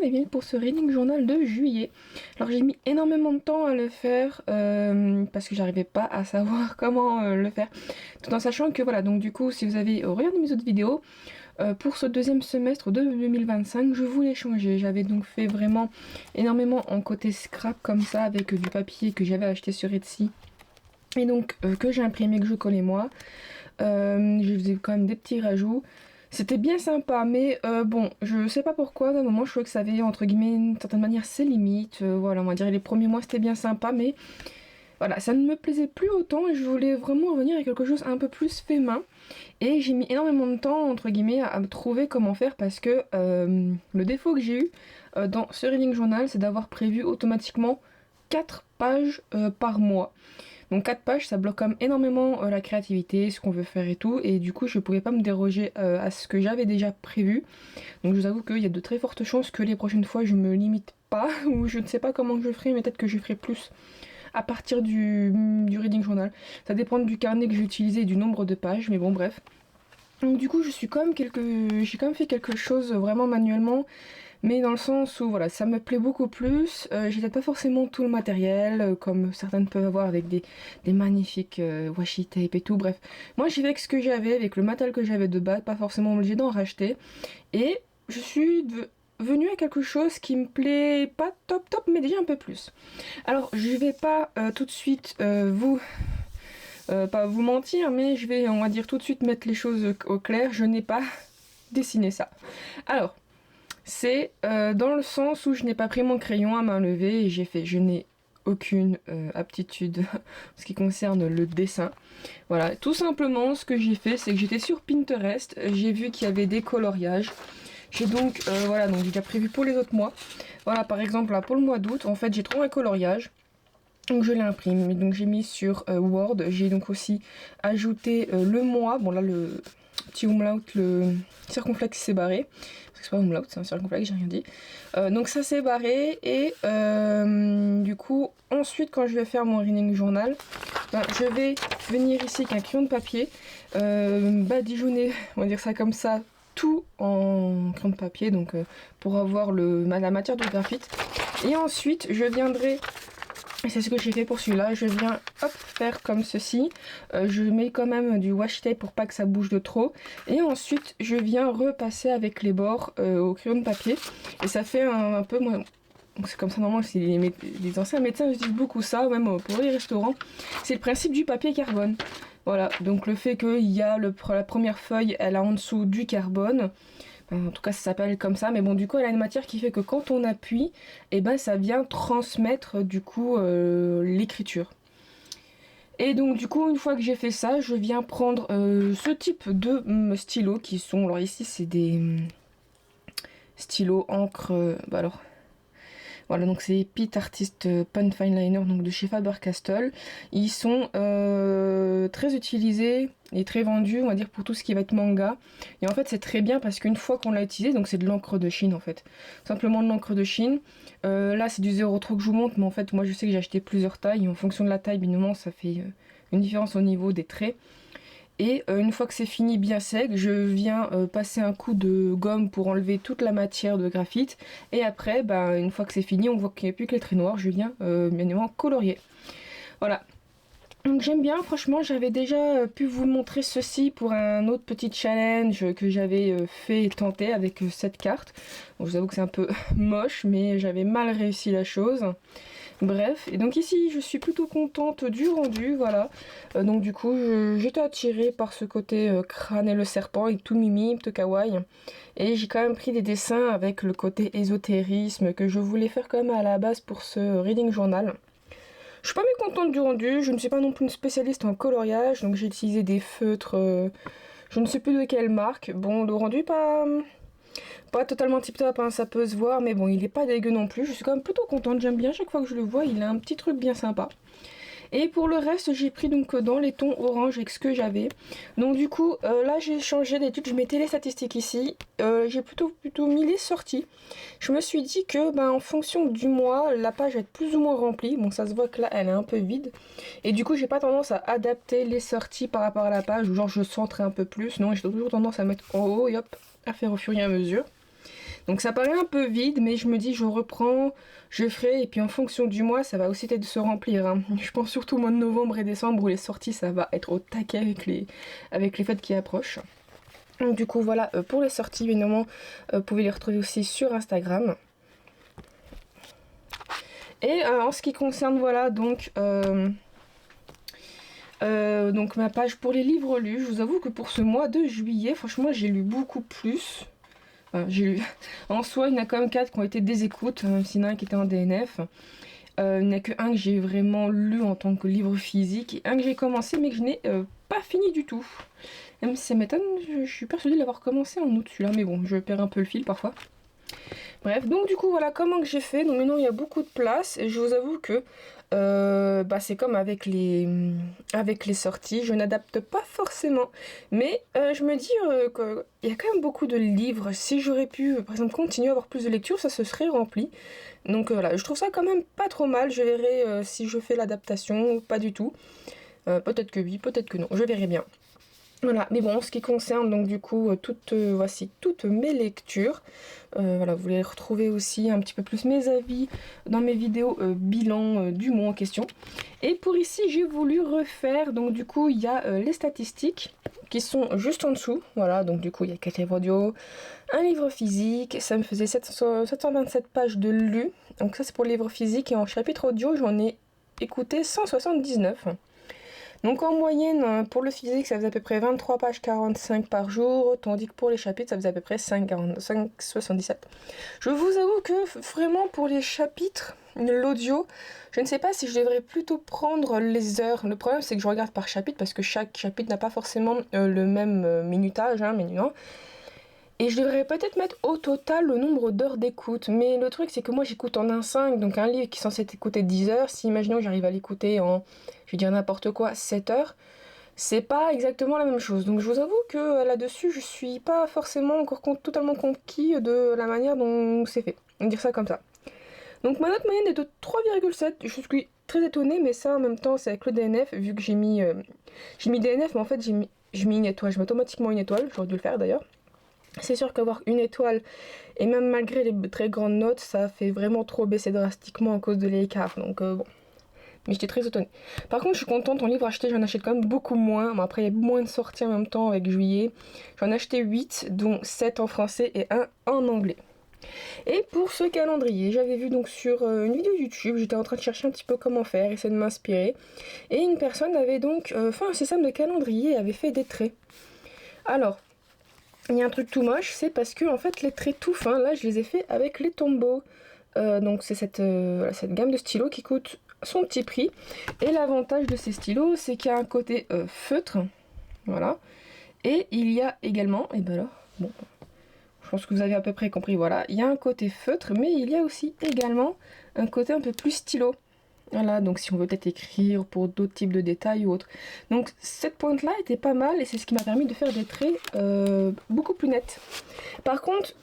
et bienvenue pour ce reading journal de juillet. Alors j'ai mis énormément de temps à le faire parce que j'arrivais pas à savoir comment le faire. Tout en sachant que voilà, donc du coup si vous avez regardé mes autres vidéos, pour ce deuxième semestre de 2025 je voulais changer. J'avais donc fait vraiment énormément en côté scrap comme ça avec du papier que j'avais acheté sur Etsy. Et donc que j'ai imprimé, que je collais moi. Je faisais quand même des petits rajouts. C'était bien sympa, mais bon, je sais pas pourquoi, d'un moment je trouvais que ça avait entre guillemets d'une certaine manière ses limites. Voilà, on va dire les premiers mois c'était bien sympa, mais voilà, ça ne me plaisait plus autant et je voulais vraiment revenir à quelque chose un peu plus fait main. Et j'ai mis énormément de temps entre guillemets à me trouver comment faire parce que le défaut que j'ai eu dans ce reading journal, c'est d'avoir prévu automatiquement 4 pages par mois. Donc 4 pages, ça bloque quand même énormément la créativité, ce qu'on veut faire et tout. Et du coup, je pouvais pas me déroger à ce que j'avais déjà prévu. Donc je vous avoue qu'il y a de très fortes chances que les prochaines fois, je me limite pas. Ou je ne sais pas comment je ferai, mais peut-être que je ferai plus à partir du reading journal. Ça dépend du carnet que j'ai utilisé et du nombre de pages. Mais bon, bref. Donc du coup, j'ai quand même fait quelque chose vraiment manuellement. Mais dans le sens où voilà, ça me plaît beaucoup plus. J'ai peut-être pas forcément tout le matériel comme certaines peuvent avoir avec des magnifiques washi tape et tout. Bref, moi j'ai fait avec ce que j'avais, avec le matériel que j'avais de base, pas forcément obligé d'en racheter. Et je suis venue à quelque chose qui me plaît pas top top, mais déjà un peu plus. Alors je vais pas tout de suite pas vous mentir, mais je vais on va dire tout de suite mettre les choses au clair. Je n'ai pas dessiné ça. Alors c'est dans le sens où je n'ai pas pris mon crayon à main levée et je n'ai aucune aptitude en ce qui concerne le dessin. Voilà, tout simplement ce que j'ai fait, c'est que j'étais sur Pinterest, j'ai vu qu'il y avait des coloriages. J'ai donc, voilà, donc j'ai déjà prévu pour les autres mois. Voilà, par exemple, là, pour le mois d'août, en fait, j'ai trouvé un coloriage. Donc je l'imprime, donc j'ai mis sur Word, j'ai donc aussi ajouté le mois, bon là le petit umlaut, le circonflexe s'est barré, parce que c'est pas un umlaut, c'est un circonflexe, j'ai rien dit. Donc ça s'est barré et du coup ensuite quand je vais faire mon reading journal, je vais venir ici avec un crayon de papier, badigeonner, on va dire ça comme ça, tout en crayon de papier, donc pour avoir la matière de graphite. Et ensuite je viendrai, et c'est ce que j'ai fait pour celui-là, je viens hop faire comme ceci, je mets quand même du washi tape pour pas que ça bouge de trop, et ensuite je viens repasser avec les bords au crayon de papier, et ça fait un peu, moi, c'est comme ça normalement, les anciens médecins utilisent beaucoup ça, même pour les restaurants, c'est le principe du papier carbone. Voilà, donc le fait qu'il y a la première feuille, elle a en dessous du carbone. En tout cas ça s'appelle comme ça, mais bon du coup elle a une matière qui fait que quand on appuie, et ben ça vient transmettre du coup l'écriture. Et donc du coup une fois que j'ai fait ça, je viens prendre ce type de stylos qui sont, alors ici c'est des stylos encre, alors voilà, donc c'est Pitt Artist Pen Fineliner, donc de chez Faber-Castell. Ils sont très utilisés et très vendus, on va dire, pour tout ce qui va être manga. Et en fait, c'est très bien parce qu'une fois qu'on l'a utilisé, donc c'est de l'encre de Chine en fait. Simplement de l'encre de Chine. Là, c'est du 0,3 que je vous montre, mais en fait, moi je sais que j'ai acheté plusieurs tailles. Et en fonction de la taille, évidemment, ça fait une différence au niveau des traits. Et une fois que c'est fini bien sec, je viens passer un coup de gomme pour enlever toute la matière de graphite. Et après, une fois que c'est fini, on voit qu'il n'y a plus que les traits noirs, je viens bien évidemment colorier. Voilà. Donc j'aime bien, franchement, j'avais déjà pu vous montrer ceci pour un autre petit challenge que j'avais fait et tenté avec cette carte. Bon, je vous avoue que c'est un peu moche, mais j'avais mal réussi la chose. Bref, et donc ici je suis plutôt contente du rendu, voilà. Donc du coup j'étais attirée par ce côté crâne et le serpent et tout mimi, tout kawaii. Et j'ai quand même pris des dessins avec le côté ésotérisme que je voulais faire quand même à la base pour ce reading journal. Je suis pas mécontente du rendu, je ne suis pas non plus une spécialiste en coloriage, donc j'ai utilisé des feutres, je ne sais plus de quelle marque. Bon, le rendu pas totalement tip top, hein, ça peut se voir, mais bon, il est pas dégueu non plus. Je suis quand même plutôt contente, j'aime bien chaque fois que je le vois, il a un petit truc bien sympa. Et pour le reste, j'ai pris donc dans les tons orange avec ce que j'avais. Donc du coup, là j'ai changé d'étude, je mettais les statistiques ici. J'ai plutôt mis les sorties. Je me suis dit que en fonction du mois, la page va être plus ou moins remplie. Bon, ça se voit que là, elle est un peu vide. Et du coup, j'ai pas tendance à adapter les sorties par rapport à la page, ou genre je centre un peu plus. Non, j'ai toujours tendance à mettre en haut et hop, à faire au fur et à mesure. Donc ça paraît un peu vide, mais je me dis je reprends, je ferai, et puis en fonction du mois, ça va aussi être de se remplir, hein. Je pense surtout au mois de novembre et décembre où les sorties, ça va être au taquet avec les fêtes qui approchent. Donc du coup voilà, pour les sorties, évidemment, vous pouvez les retrouver aussi sur Instagram. Et en ce qui concerne, voilà, donc ma page pour les livres lus, je vous avoue que pour ce mois de juillet, franchement, j'ai lu beaucoup plus. Enfin, j'ai lu. En soi, il y en a quand même 4 qui ont été des écoutes, même s'il y en a un qui était en DNF. Il n'y en a que un que j'ai vraiment lu en tant que livre physique, et un que j'ai commencé, mais que je n'ai pas fini du tout. Même si ça m'étonne, je suis persuadée de l'avoir commencé en août celui-là, mais bon, je perds un peu le fil parfois. Bref, donc du coup, voilà comment que j'ai fait. Donc maintenant, il y a beaucoup de place, et je vous avoue que c'est comme avec les sorties, je n'adapte pas forcément. Mais je me dis qu'il y a quand même beaucoup de livres. Si j'aurais pu, par exemple, continuer à avoir plus de lecture, ça se serait rempli. Donc voilà, je trouve ça quand même pas trop mal. Je verrai si je fais l'adaptation ou pas du tout. Peut-être que oui, peut-être que non, je verrai bien. Voilà, mais bon, en ce qui concerne donc du coup voici toutes mes lectures. Voilà, vous les retrouvez aussi un petit peu plus mes avis dans mes vidéos bilan du mois en question. Et pour ici, j'ai voulu refaire, donc du coup, il y a les statistiques qui sont juste en dessous. Voilà, donc du coup, il y a 4 livres audio, un livre physique, ça me faisait 727 pages de lu. Donc ça, c'est pour le livre physique, et en chapitre audio, j'en ai écouté 179. Donc en moyenne, pour le physique, ça faisait à peu près 23 pages 45 par jour, tandis que pour les chapitres, ça faisait à peu près 5,77. Je vous avoue que vraiment pour les chapitres, l'audio, je ne sais pas si je devrais plutôt prendre les heures. Le problème, c'est que je regarde par chapitre, parce que chaque chapitre n'a pas forcément le même minutage, hein, mais non. Et je devrais peut-être mettre au total le nombre d'heures d'écoute. Mais le truc, c'est que moi, j'écoute en 1,5, donc un livre qui est censé être écouté 10 heures. Si, imaginons que j'arrive à l'écouter en, je vais dire n'importe quoi, 7 heures, c'est pas exactement la même chose. Donc je vous avoue que là-dessus, je suis pas forcément encore totalement conquis de la manière dont c'est fait. On va dire ça comme ça. Donc ma note moyenne est de 3,7. Je suis très étonnée, mais ça, en même temps, c'est avec le DNF, vu que j'ai mis DNF, mais en fait, j'ai mis une étoile. Je mets automatiquement une étoile, j'aurais dû le faire d'ailleurs. C'est sûr qu'avoir une étoile, et même malgré les très grandes notes, ça fait vraiment trop baisser drastiquement à cause de l'écart. Donc bon. Mais j'étais très étonnée. Par contre, je suis contente, en livre acheté, j'en achète quand même beaucoup moins. Bon, après, il y a moins de sorties en même temps avec juillet. J'en ai acheté 8, dont 7 en français et 1 en anglais. Et pour ce calendrier, j'avais vu donc sur une vidéo YouTube, j'étais en train de chercher un petit peu comment faire, essayer de m'inspirer. Et une personne avait donc fait un système de calendrier et avait fait des traits. Alors, il y a un truc tout moche, c'est parce que en fait les traits tout fins, là je les ai fait avec les Tombow. Donc c'est cette gamme de stylos qui coûte son petit prix. Et l'avantage de ces stylos, c'est qu'il y a un côté feutre, voilà. Et il y a également, et ben alors, bon, je pense que vous avez à peu près compris, voilà. Il y a un côté feutre, mais il y a aussi également un côté un peu plus stylo. Voilà, donc si on veut peut-être écrire pour d'autres types de détails ou autres. Donc cette pointe-là était pas mal, et c'est ce qui m'a permis de faire des traits beaucoup plus nets. Par contre,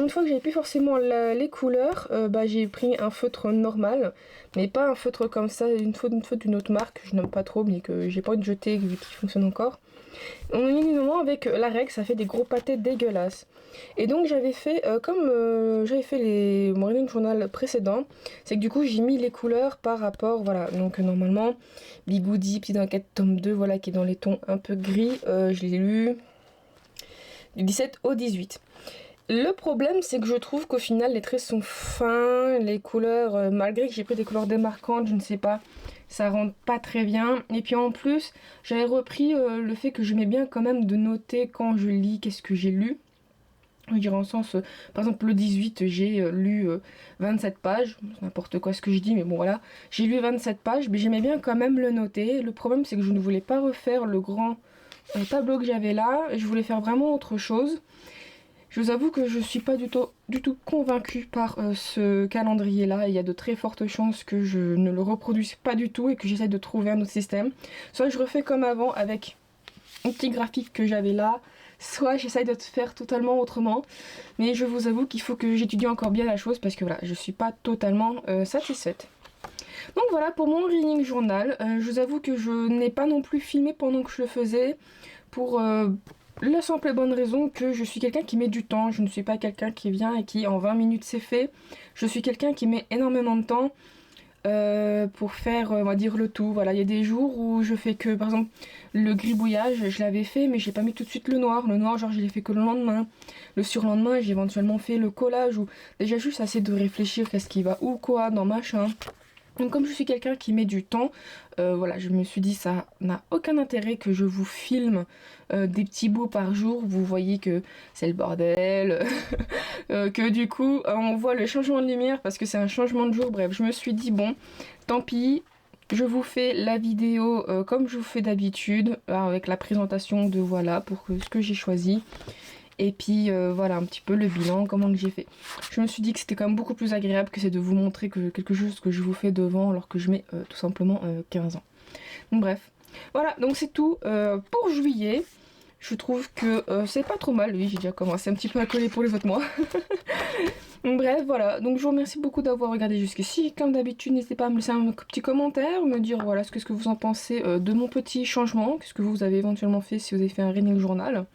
une fois que j'avais plus forcément les couleurs, j'ai pris un feutre normal, mais pas un feutre comme ça, une feutre d'une autre marque, que je n'aime pas trop, mais que j'ai pas envie de jeter, vu qu'il fonctionne encore. On y moment avec la règle, ça fait des gros pâtés dégueulasses. Et donc j'avais fait comme j'avais fait mon reading journal précédent, c'est que du coup j'ai mis les couleurs par rapport, voilà, donc normalement Bigoudi, Petite Enquête tome 2, voilà, qui est dans les tons un peu gris, je l'ai lu du 17 au 18. Le problème, c'est que je trouve qu'au final les traits sont fins, les couleurs, malgré que j'ai pris des couleurs démarquantes, je ne sais pas, ça rentre pas très bien. Et puis en plus, j'avais repris le fait que j'aimais bien quand même de noter quand je lis qu'est-ce que j'ai lu. Je dirais en sens, par exemple le 18, j'ai lu 27 pages, n'importe quoi ce que je dis, mais bon voilà, j'ai lu 27 pages, mais j'aimais bien quand même le noter. Le problème, c'est que je ne voulais pas refaire le grand tableau que j'avais là, je voulais faire vraiment autre chose. Je vous avoue que je suis pas du tout convaincue par ce calendrier-là. Il y a de très fortes chances que je ne le reproduise pas du tout et que j'essaie de trouver un autre système. Soit je refais comme avant avec un petit graphique que j'avais là, soit j'essaie de faire totalement autrement. Mais je vous avoue qu'il faut que j'étudie encore bien la chose parce que voilà, je suis pas totalement satisfaite. Donc voilà pour mon reading journal. Je vous avoue que je n'ai pas non plus filmé pendant que je le faisais pour la simple et bonne raison que je suis quelqu'un qui met du temps. Je ne suis pas quelqu'un qui vient et qui en 20 minutes c'est fait. Je suis quelqu'un qui met énormément de temps pour faire, on va dire, le tout. Voilà, il y a des jours où je fais que, par exemple, le gribouillage, je l'avais fait, mais j'ai pas mis tout de suite le noir. Le noir, genre, je l'ai fait que le lendemain. Le surlendemain, j'ai éventuellement fait le collage ou déjà juste assez de réfléchir qu'est-ce qui va ou quoi dans machin. Donc comme je suis quelqu'un qui met du temps, voilà, je me suis dit ça n'a aucun intérêt que je vous filme des petits bouts par jour. Vous voyez que c'est le bordel, que du coup on voit le changement de lumière parce que c'est un changement de jour. Bref, je me suis dit bon, tant pis, je vous fais la vidéo comme je vous fais d'habitude, avec la présentation de voilà pour ce que j'ai choisi. Et puis voilà un petit peu le bilan, comment que j'ai fait. Je me suis dit que c'était quand même beaucoup plus agréable que c'est de vous montrer que quelque chose que je vous fais devant alors que je mets tout simplement 15 ans. Donc bref, voilà, donc c'est tout pour juillet. Je trouve que c'est pas trop mal, oui j'ai déjà commencé un petit peu à coller pour les autres mois. Donc bref, voilà, donc je vous remercie beaucoup d'avoir regardé jusqu'ici. Comme d'habitude, n'hésitez pas à me laisser un petit commentaire, me dire voilà ce que vous en pensez de mon petit changement, qu'est-ce que vous avez éventuellement fait si vous avez fait un reading journal.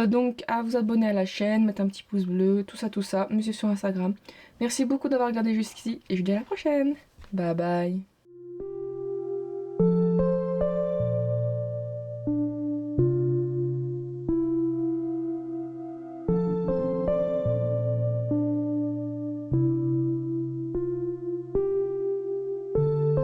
Donc à vous abonner à la chaîne, mettre un petit pouce bleu, tout ça, me suivre sur Instagram. Merci beaucoup d'avoir regardé jusqu'ici et je vous dis à la prochaine. Bye bye.